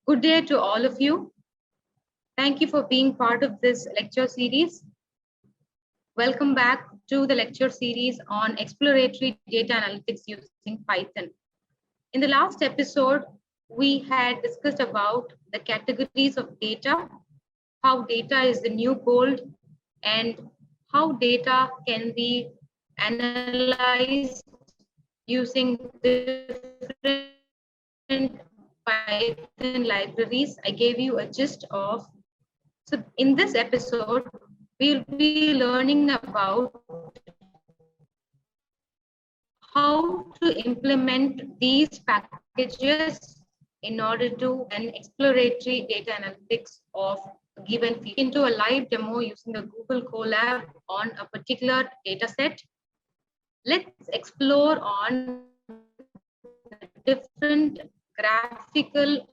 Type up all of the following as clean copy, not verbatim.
Good day to all of you. Thank you for being part of this lecture series. Welcome back to the lecture series on exploratory data analytics using Python. In the last episode, we had discussed about the categories of data, how data is the new gold, and how data can be analyzed using different Python libraries. I gave you a gist of. So in this episode, we'll be learning about how to implement these packages in order to an exploratory data analytics of a given field. Into a live demo using the Google Colab on a particular data set. Let's explore on the different graphical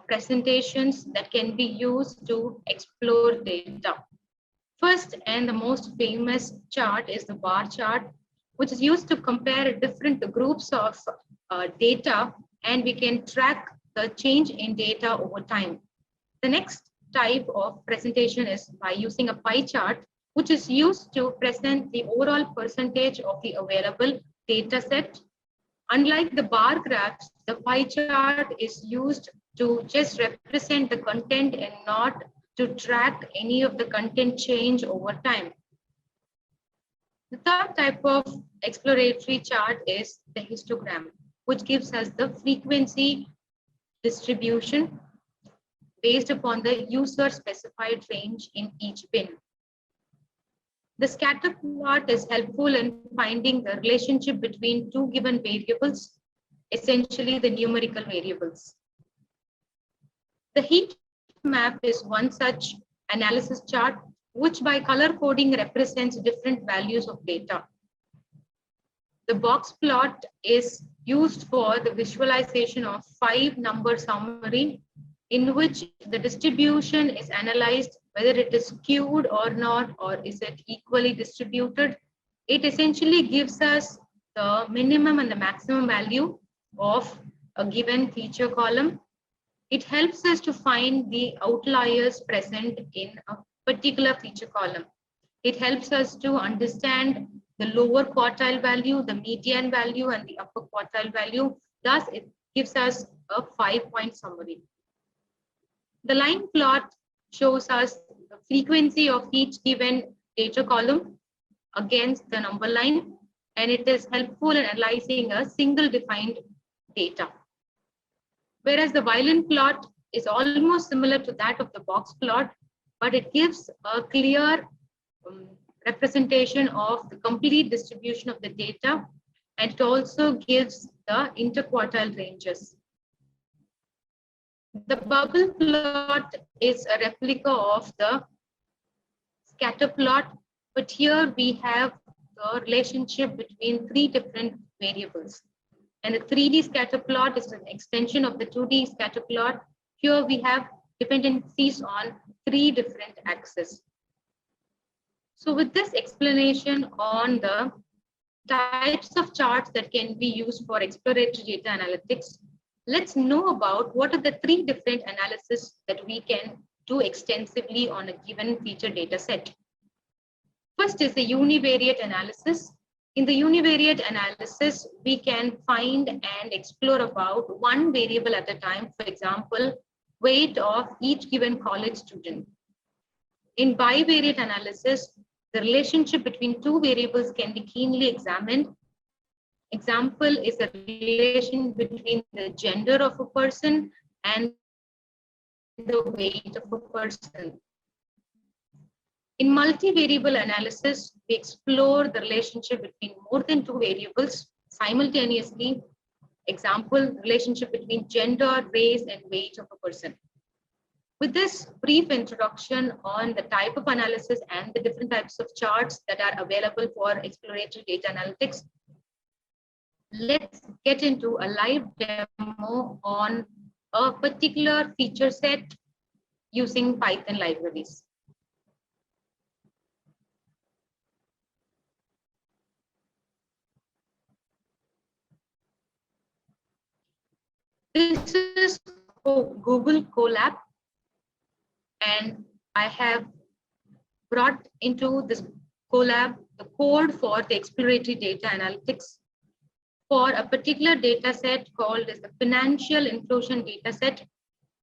presentations that can be used to explore data. First and the most famous chart is the bar chart, which is used to compare different groups of data, and we can track the change in data over time. The next type of presentation is by using a pie chart, which is used to present the overall percentage of the available data set. Unlike the bar graphs, the pie chart is used to just represent the content and not to track any of the content change over time. The third type of exploratory chart is the histogram, which gives us the frequency distribution based upon the user specified range in each bin. The scatter plot is helpful in finding the relationship between two given variables, essentially the numerical variables. The heat map is one such analysis chart, which by color coding represents different values of data. The box plot is used for the visualization of 5-number summary in which the distribution is analyzed, whether it is skewed or not, or is it equally distributed. It essentially gives us the minimum and the maximum value of a given feature column. It helps us to find the outliers present in a particular feature column. It helps us to understand the lower quartile value, the median value, and the upper quartile value. Thus, it gives us a 5-point summary. The line plot shows us the frequency of each given data column against the number line, and it is helpful in analyzing a single defined data. Whereas the violin plot is almost similar to that of the box plot, but it gives a clear representation of the complete distribution of the data, and it also gives the interquartile ranges. The bubble plot is a replica of the scatter plot, but here we have the relationship between 3 different variables. And the 3D scatter plot is an extension of the 2D scatter plot. Here we have dependencies on 3 different axes. So with this explanation on the types of charts that can be used for exploratory data analytics, let's know about what are the 3 different analyses that we can do extensively on a given feature data set. First is the univariate analysis. In the univariate analysis, we can find and explore about 1 variable at a time, for example, weight of each given college student. In bivariate analysis, the relationship between 2 variables can be keenly examined. Example is the relation between the gender of a person and the weight of a person. In multivariable analysis, we explore the relationship between more than 2 variables simultaneously. Example, relationship between gender, race, and weight of a person. With this brief introduction on the type of analysis and the different types of charts that are available for exploratory data analytics, let's get into a live demo on a particular feature set using Python libraries. This is Google Colab, and I have brought into this Colab the code for the exploratory data analytics for a particular data set called as the financial inclusion data set,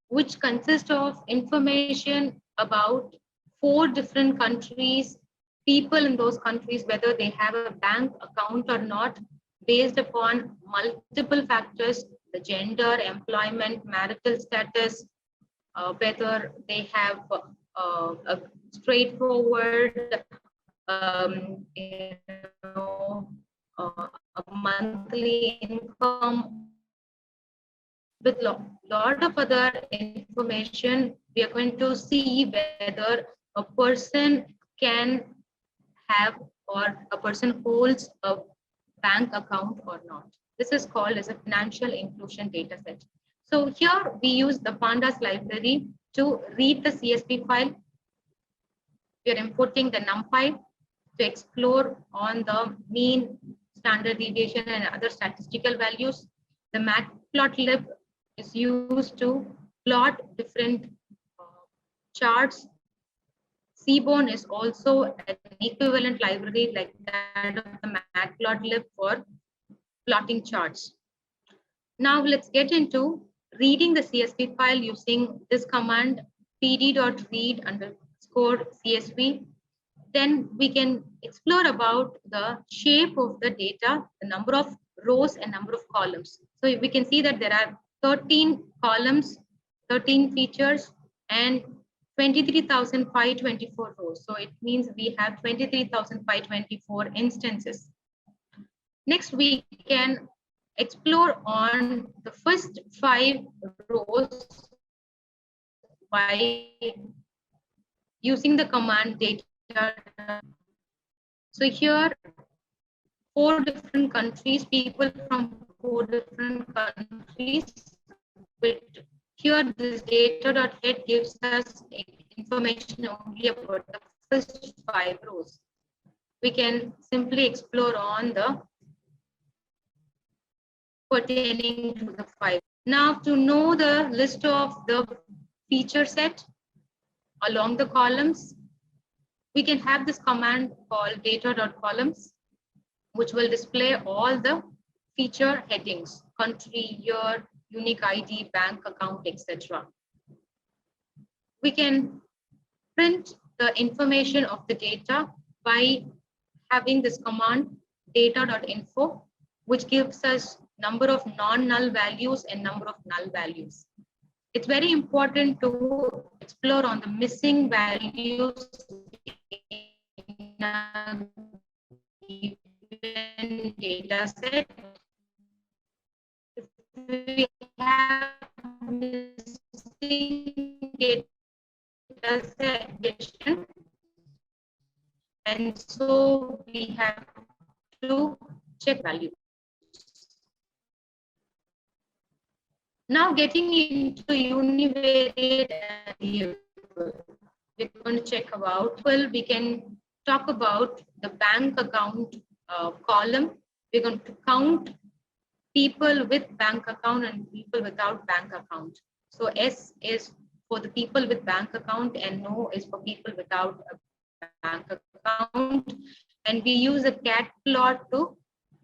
which consists of information about 4 different countries, people in those countries, whether they have a bank account or not, based upon multiple factors, the gender, employment, marital status, whether they have a straightforward you know, a monthly income. With lot of other information, we are going to see whether a person can have or a person holds a bank account or not. This is called as a financial inclusion data set. So here we use the pandas library to read the CSV file. We are importing the NumPy to explore on the mean, standard deviation, and other statistical values. The matplotlib is used to plot different charts. Seaborn is also an equivalent library like that of the matplotlib for plotting charts. Now let's get into reading the CSV file using this command pd.read_CSV. Then we can explore about the shape of the data, the number of rows and number of columns. So we can see that there are 13 columns, 13 features, and 23,524 rows. So it means we have 23,524 instances. Next, we can explore on the first 5 rows by using the command data. So here, 4 different countries, people from 4 different countries. But here, this data.head gives us information only about the first 5 rows. We can simply explore on the pertaining to the 5. Now, to know the list of the feature set along the columns, we can have this command called data.columns, which will display all the feature headings: country, year, unique ID, bank account, etc. We can print the information of the data by having this command data.info, which gives us number of non-null values and number of null values. It's very important to explore on the missing values in a given data set. If we have missing data set, and so we have to check value. Now getting into univariate and we're going to check about, well, we can talk about the bank account column. We're going to count people with bank account and people without bank account. So S is for the people with bank account and no is for people without a bank account. And we use a cat plot to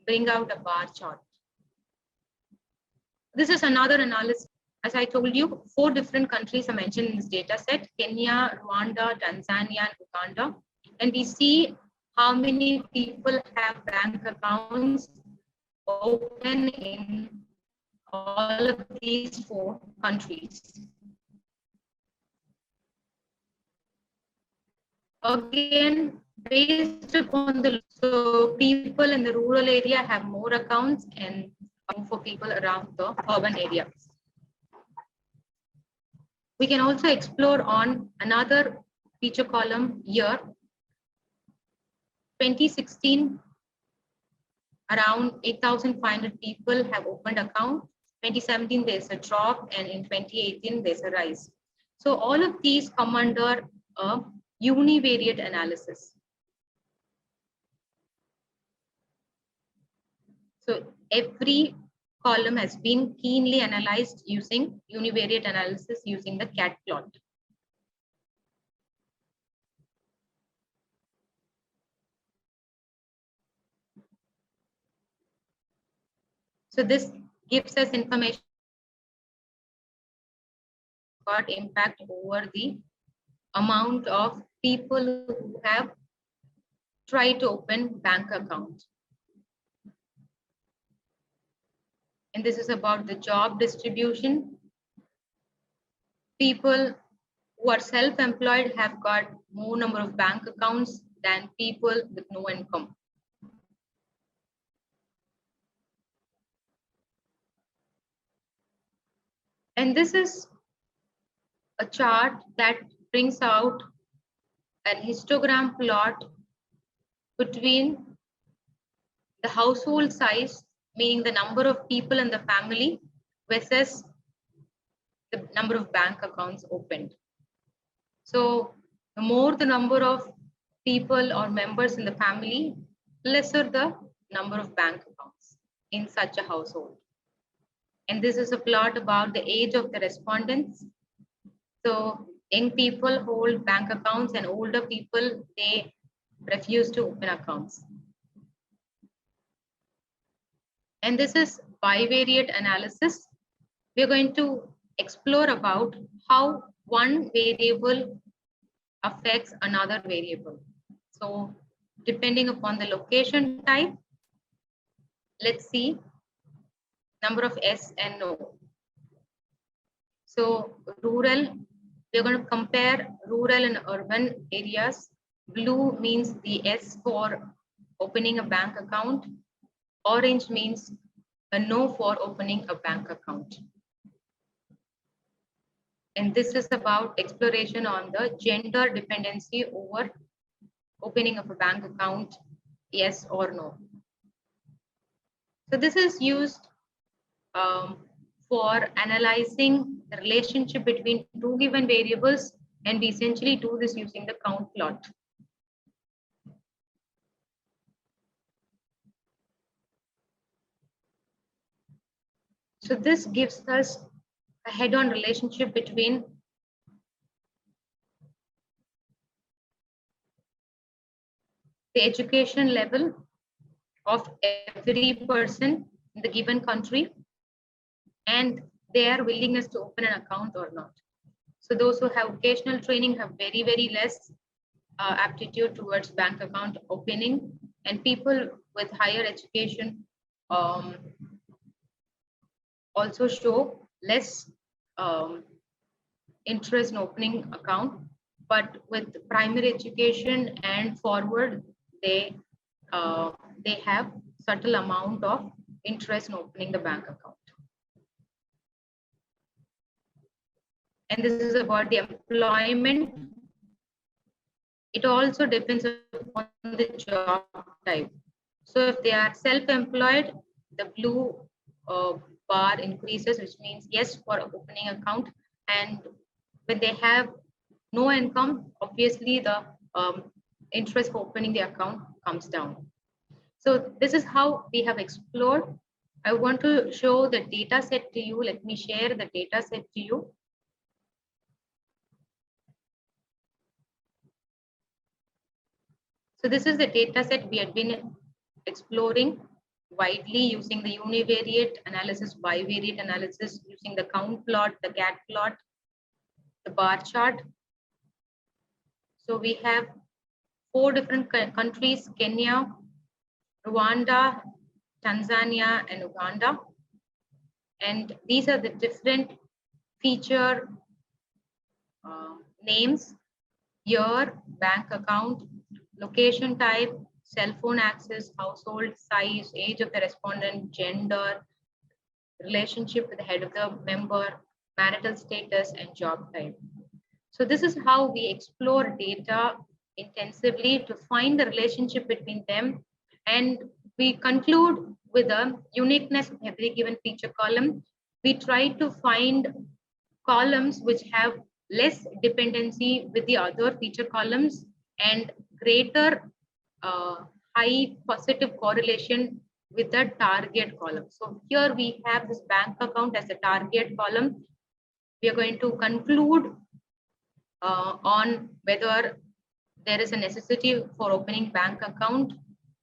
bring out a bar chart. This is another analysis. As I told you, 4 different countries are mentioned in this data set: Kenya, Rwanda, Tanzania, and Uganda. And we see how many people have bank accounns open in all of these 4 countries. Again, based upon the, so people in the rural area have more accounts and for people around the urban area. We can also explore on another feature column year. 2016, around 8,500 people have opened account. 2017, there's a drop, and in 2018, there's a rise. So all of these come under a univariate analysis. So every column has been keenly analyzed using univariate analysis using the cat plot. So this gives us information about impact over the amount of people who have tried to open bank account. And this is about the job distribution. People who are self-employed have got more number of bank accounts than people with no income. And this is a chart that brings out an histogram plot between the household size, meaning the number of people in the family, versus the number of bank accounts opened. So the more the number of people or members in the family, lesser the number of bank accounts in such a household. And this is a plot about the age of the respondents. So young people hold bank accounts and older people, they refuse to open accounts. And this is bivariate analysis. We're going to explore about how one variable affects another variable. So depending upon the location type, let's see number of yes and no. So rural, we're going to compare rural and urban areas. Blue means the yes for opening a bank account. Orange means a no for opening a bank account. And this is about exploration on the gender dependency over opening of a bank account, yes or no. So this is used for analyzing the relationship between two given variables, and we essentially do this using the count plot. So this gives us a head-on relationship between the education level of every person in the given country and their willingness to open an account or not. So those who have vocational training have very, very less aptitude towards bank account opening, and people with higher education also show less interest in opening account, but with primary education and forward, they have subtle amount of interest in opening the bank account. And this is about the employment. It also depends on the job type. So if they are self-employed, the blue bar increases, which means yes for opening account. And when they have no income, obviously the interest for opening the account comes down. So this is how we have explored. I want to show the data set to you. Let me share the data set to you. So this is the data set we had been exploring widely using the univariate analysis, bivariate analysis, using the count plot, the cat plot, the bar chart. So we have 4 different countries: Kenya, Rwanda, Tanzania, and Uganda. And these are the different feature names: year, bank account, location type, cell phone access, household size, age of the respondent, gender, relationship with the head of the member, marital status, and job type. So this is how we explore data intensively to find the relationship between them. And we conclude with the uniqueness of every given feature column. We try to find columns which have less dependency with the other feature columns and greater high positive correlation with the target column. So here we have this bank account as a target column. We are going to conclude on whether there is a necessity for opening bank account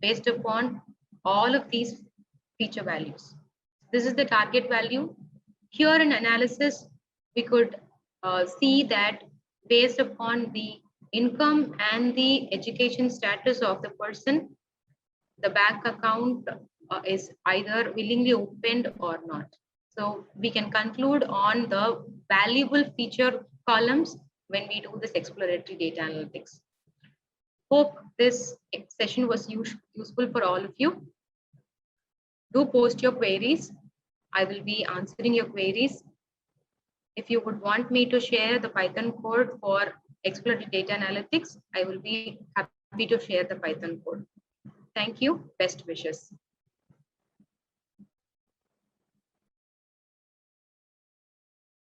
based upon all of these feature values. This is the target value. Here in analysis, we could see that based upon the income and the education status of the person, the bank account is either willingly opened or not. So we can conclude on the valuable feature columns when we do this exploratory data analytics. Hope this session was useful for all of you. Do post your queries. I will be answering your queries. If you would want me to share the Python code for exploratory data analytics, I will be happy to share the Python code. Thank you. Best wishes.